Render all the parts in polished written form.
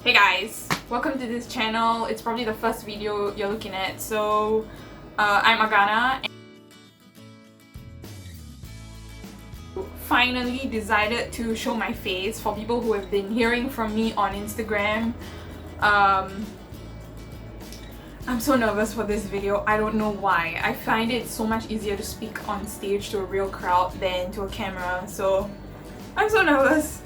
Hey guys, welcome to this channel. It's probably the first video you're looking at. So I'm Agana and finally decided to show my face for people who have been hearing from me on Instagram. I'm so nervous for this video. I don't know why. I find it so much easier to speak on stage to a real crowd than to a camera, so I'm so nervous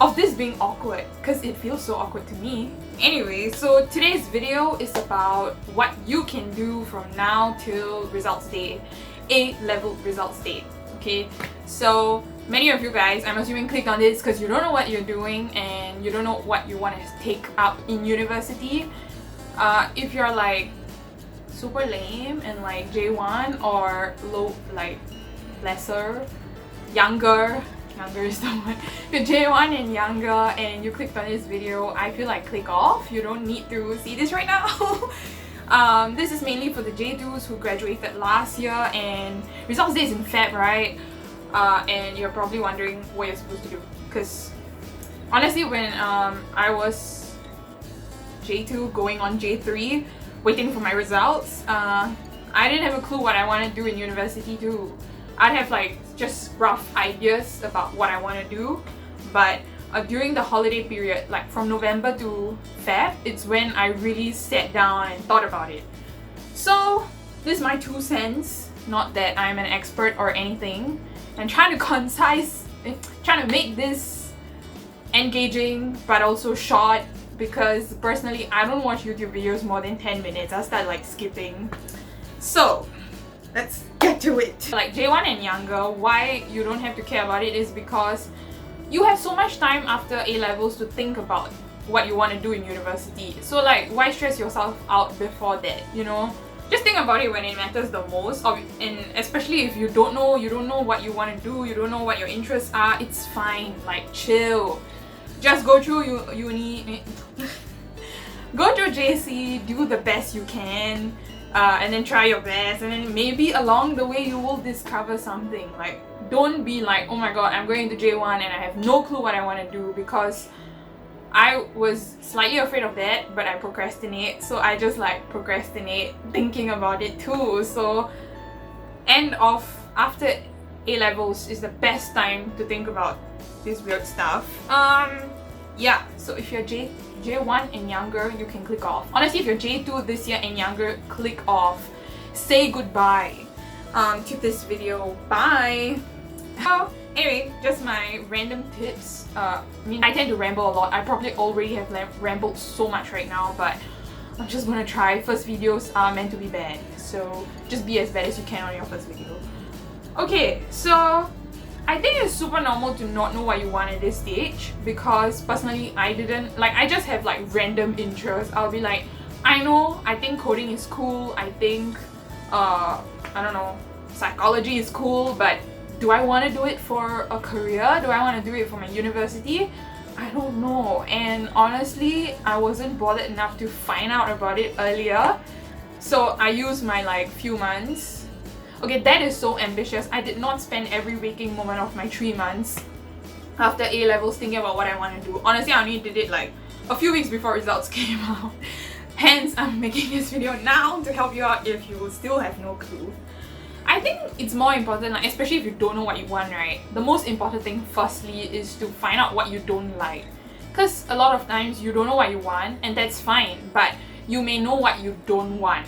of this being awkward because it feels so awkward to me. Anyway, so today's video is about what you can do from now till results day, A-level results day. Okay, so many of you guys, I'm assuming, clicked on this because you don't know what you're doing and you don't know what you want to take up in university. If you're like super lame and like J1 or low, like lesser, younger is the one. If you're J1 and younger and you clicked on this video, I feel like click off. You don't need to see this right now. This is mainly for the J2s who graduated last year and results day is in Feb, right? And you're probably wondering what you're supposed to do. Because honestly, when I was J2 going on J3, waiting for my results, I didn't have a clue what I want to do in university too. I'd have like just rough ideas about what I want to do, but during the holiday period, like from November to Feb, it's when I really sat down and thought about it. So this is my 2 cents, not that I'm an expert or anything, and trying to make this engaging but also short, because personally I don't watch YouTube videos more than 10 minutes. I start like skipping. So let's get to it. Like J1 and younger, why you don't have to care about it is because you have so much time after A-levels to think about what you want to do in university. So like, why stress yourself out before that, you know? Just think about it when it matters the most, and especially if you don't know what you want to do, you don't know what your interests are, it's fine, like chill. Just go through uni, go through JC, do the best you can, and then try your best, and then maybe along the way you will discover something. Like, don't be like, oh my god, I'm going to J1 and I have no clue what I want to do, because I was slightly afraid of that, but I procrastinate, so I just like procrastinate thinking about it too. So after A-levels is the best time to think about this weird stuff. Yeah, so if you're J1 and younger, you can click off. Honestly, if you're J2 this year and younger, click off. Say goodbye to this video. Bye! So, anyway, just my random tips. I mean, I tend to ramble a lot. I probably already have rambled so much right now, but I'm just gonna try. First videos are meant to be bad, so just be as bad as you can on your first video. Okay, so I think it's super normal to not know what you want at this stage, because personally I didn't. Like, I just have like random interests. I'll be like, I think coding is cool, I think I don't know, psychology is cool, but do I want to do it for a career? Do I want to do it for my university? I don't know. And honestly, I wasn't bothered enough to find out about it earlier, so I used my like few months. Okay, that is so ambitious. I did not spend every waking moment of my 3 months after A-levels thinking about what I want to do. Honestly, I only did it like a few weeks before results came out. Hence, I'm making this video now to help you out if you still have no clue. I think it's more important, like, especially if you don't know what you want, right? The most important thing firstly is to find out what you don't like. Because a lot of times you don't know what you want, and that's fine, but you may know what you don't want.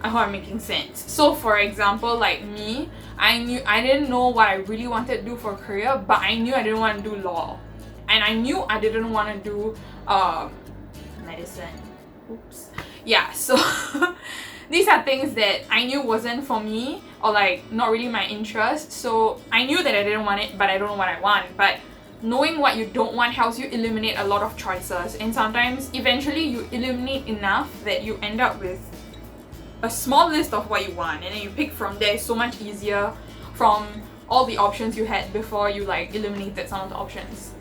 I hope I'm making sense. So for example, like me, I didn't know what I really wanted to do for a career, but I knew I didn't want to do law. And I knew I didn't want to do medicine. Oops. Yeah, so these are things that I knew wasn't for me, or like not really my interest. So I knew that I didn't want it, but I don't know what I want. But knowing what you don't want helps you eliminate a lot of choices, and sometimes eventually you eliminate enough that you end up with a small list of what you want, and then you pick from there. So much easier from all the options you had before you like eliminated some of the options.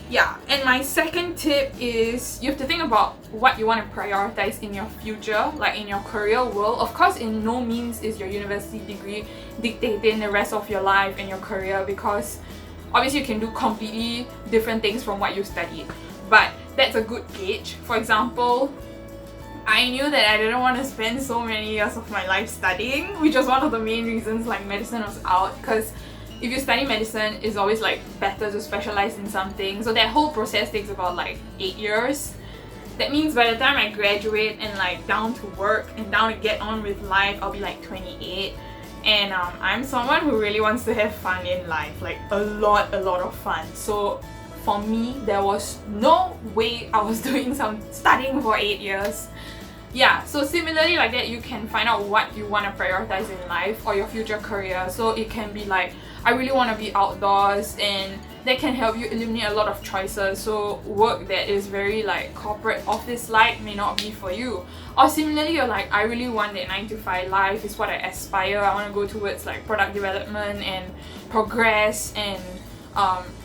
Yeah, and my second tip is you have to think about what you want to prioritize in your future, like in your career world. Of course, in no means is your university degree dictating the rest of your life and your career, because obviously you can do completely different things from what you studied. but that's a good gauge. For example, I knew that I didn't want to spend so many years of my life studying, which was one of the main reasons like medicine was out, because if you study medicine, it's always like better to specialize in something. So that whole process takes about like 8 years. That means by the time I graduate and like down to work and down to get on with life, I'll be like 28. And I'm someone who really wants to have fun in life, like a lot of fun. So for me, there was no way I was doing some studying for 8 years. Yeah, so similarly like that, you can find out what you want to prioritize in life or your future career. So it can be like, I really want to be outdoors, and that can help you eliminate a lot of choices. So work that is very like corporate office-like may not be for you. Or similarly, you're like, I really want that 9 to 5 life, is what I aspire. I want to go towards like product development and progress and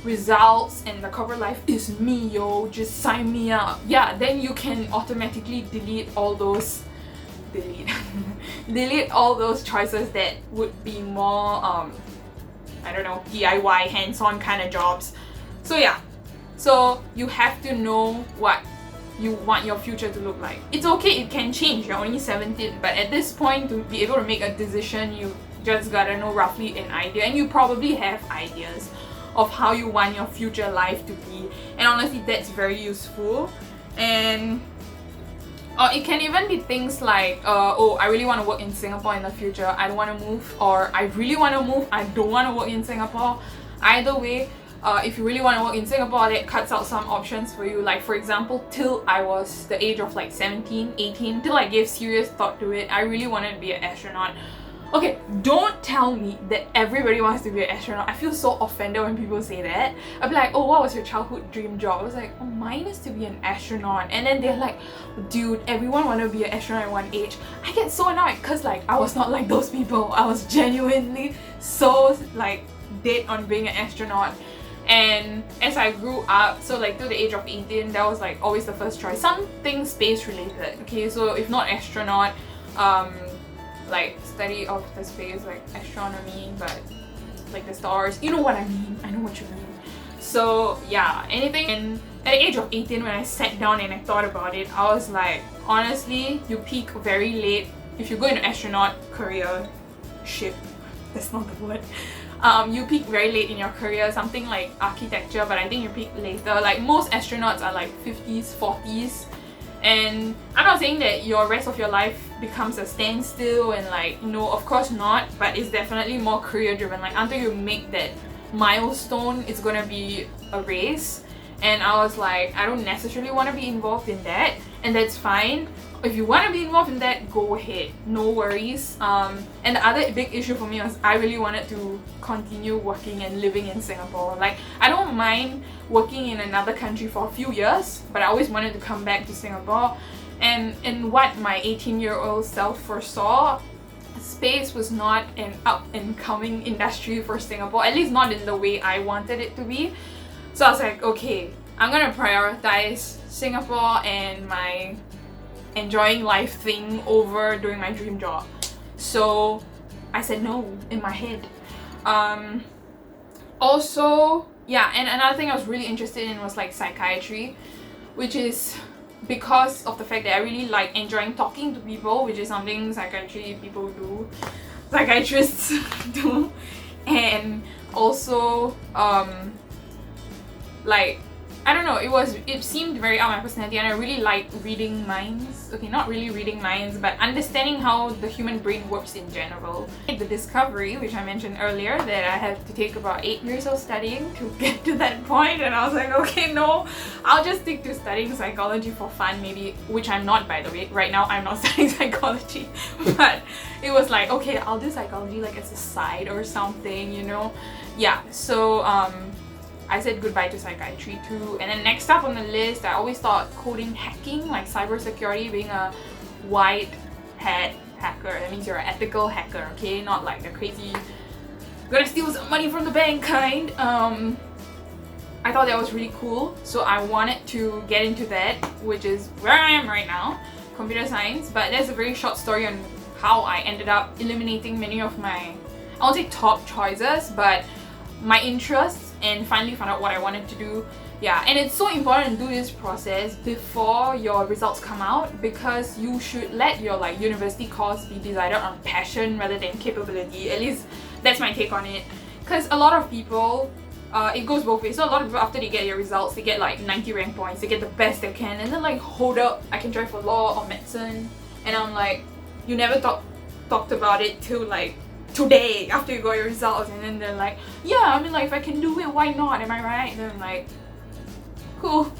results, and the corporate life is me, yo, just sign me up. Yeah, then you can automatically delete all those delete all those choices that would be more I don't know, DIY, hands-on kind of jobs. So yeah, so you have to know what you want your future to look like. It's okay, it can change, you're only 17, but at this point, to be able to make a decision, you just gotta know roughly an idea, and you probably have ideas of how you want your future life to be, and honestly that's very useful. And it can even be things like oh, I really want to work in Singapore in the future, I don't want to move, or I really want to move, I don't want to work in Singapore. Either way, if you really want to work in Singapore, that cuts out some options for you. Like for example, till I was the age of like 17, 18, till I gave serious thought to it, I really wanted to be an astronaut. Okay, don't tell me that everybody wants to be an astronaut. I feel so offended when people say that. I'd be like, oh, what was your childhood dream job? I was like, oh, mine is to be an astronaut. And then they're like, dude, everyone want to be an astronaut at one age. I get so annoyed because like I was not like those people. I was genuinely so like dead on being an astronaut. And as I grew up, so like till the age of 18, that was like always the first choice. Something space related. Okay, so if not astronaut, like study of the space, like astronomy, but like the stars, you know what I mean, I know what you mean. So yeah, anything. And at the age of 18, when I sat down and I thought about it, I was like, honestly, you peak very late if you go into astronaut career. Shit, that's not the word. You peak very late in your career, something like architecture, but I think you peak later. Like most astronauts are like 50s, 40s. And I'm not saying that your rest of your life becomes a standstill and like, no, of course not, but it's definitely more career driven. Like until you make that milestone, it's gonna be a race. And I was like, I don't necessarily want to be involved in that, and that's fine. If you want to be involved in that, go ahead, no worries. And the other big issue for me was I really wanted to continue working and living in Singapore. Like I don't mind working in another country for a few years, but I always wanted to come back to Singapore. And what my 18-year-old self foresaw, space was not an up and coming industry for Singapore, at least not in the way I wanted it to be. So I was like, okay, I'm gonna prioritize Singapore and my enjoying life thing over doing my dream job. So I said no in my head. Also, yeah, and another thing I was really interested in was like psychiatry, which is because of the fact that I really like enjoying talking to people, which is something psychiatry people do, psychiatrists do. And also like I don't know, it seemed very out of my personality, and I really like reading minds. Okay, not really reading minds, but understanding how the human brain works in general. The discovery, which I mentioned earlier, that I had to take about 8 years of studying to get to that point, and I was like, okay, no, I'll just stick to studying psychology for fun maybe, which I'm not, by the way. Right now I'm not studying psychology, but it was like, okay, I'll do psychology like as a side or something, you know? Yeah, so I said goodbye to psychiatry too. And then next up on the list, I always thought coding, hacking, like cybersecurity, being a white hat hacker. That means you're an ethical hacker, okay? Not like the crazy, gonna steal some money from the bank kind. I thought that was really cool, so I wanted to get into that, which is where I am right now, computer science. But there's a very short story on how I ended up eliminating many of my, I won't say top choices, but my interests, and finally found out what I wanted to do. Yeah, and it's so important to do this process before your results come out, because you should let your like university course be decided on passion rather than capability. At least that's my take on it. Because a lot of people, it goes both ways. So a lot of people, after they get their results, they get like 90 rank points, they get the best they can, and then like, hold up, I can try for law or medicine. And I'm like, you never talked about it till like today after you got your results. And then they're like, yeah, I mean, like, if I can do it, why not? Am I right? And then I'm like, cool.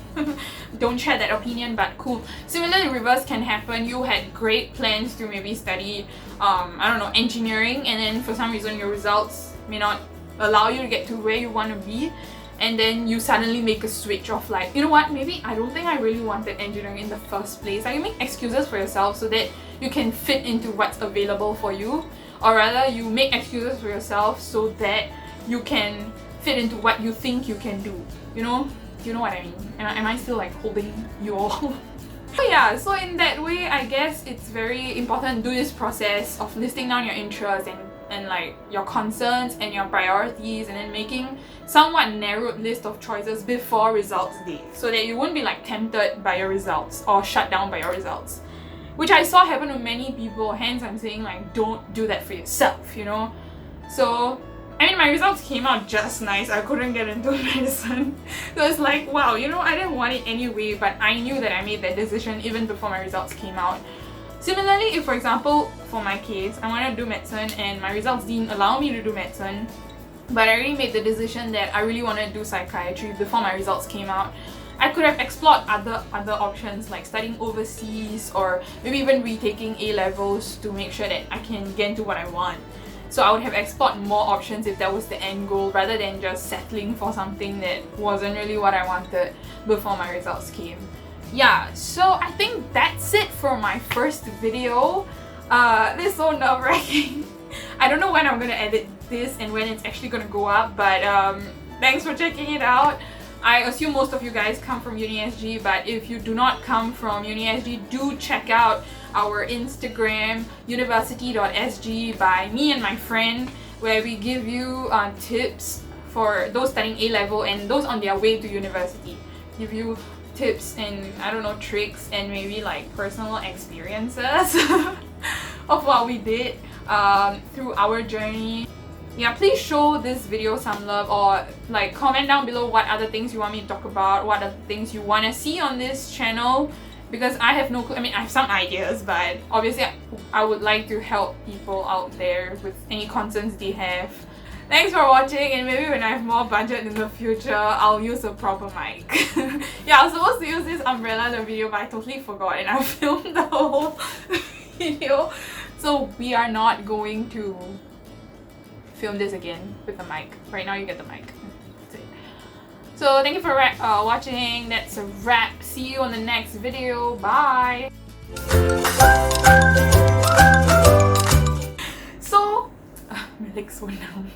Don't share that opinion, but cool. Similarly, reverse can happen. You had great plans to maybe study I don't know, engineering, and then for some reason your results may not allow you to get to where you want to be, and then you suddenly make a switch of like, you know what, maybe I don't think I really wanted engineering in the first place. Like, you make excuses for yourself so that you can fit into what's available for you, or rather you make excuses for yourself so that you can fit into what you think you can do. You know what I mean? Am I still like holding you all? But yeah, so in that way, I guess it's very important to do this process of listing down your interests and like your concerns and your priorities, and then making somewhat narrowed list of choices before results day, so that you won't be like tempted by your results or shut down by your results, which I saw happen to many people. Hence I'm saying, like, don't do that for yourself, you know. So I mean, my results came out just nice. I couldn't get into medicine. So it's like, wow, you know, I didn't want it anyway, but I knew that I made that decision even before my results came out. Similarly, if for example, for my case, I wanted to do medicine and my results didn't allow me to do medicine, but I already made the decision that I really wanted to do psychiatry before my results came out, I could have explored other options like studying overseas, or maybe even retaking A-levels to make sure that I can get into what I want. So I would have explored more options if that was the end goal, rather than just settling for something that wasn't really what I wanted before my results came. Yeah, so I think that's it for my first video. This is so nerve-wracking. I don't know when I'm gonna edit this and when it's actually gonna go up, but thanks for checking it out. I assume most of you guys come from Universiteaaa.Sg, but if you do not come from Universiteaaa.Sg, do check out our Instagram, Universiteaaa.Sg, by me and my friend, where we give you tips for those studying A-level and those on their way to university. Give you tips and, I don't know, tricks and maybe like personal experiences of what we did through our journey. Yeah, please show this video some love, or like comment down below what other things you want me to talk about, what other things you want to see on this channel, because I have no clue. I mean, I have some ideas, but obviously I would like to help people out there with any concerns they have. Thanks for watching, and maybe when I have more budget in the future, I'll use a proper mic. Yeah, I was supposed to use this umbrella in the video, but I totally forgot and I filmed the whole video. So we are not going to film this again with the mic. Right now you get the mic. That's it. So thank you for watching. That's a wrap. See you on the next video. Bye. So my legs went down.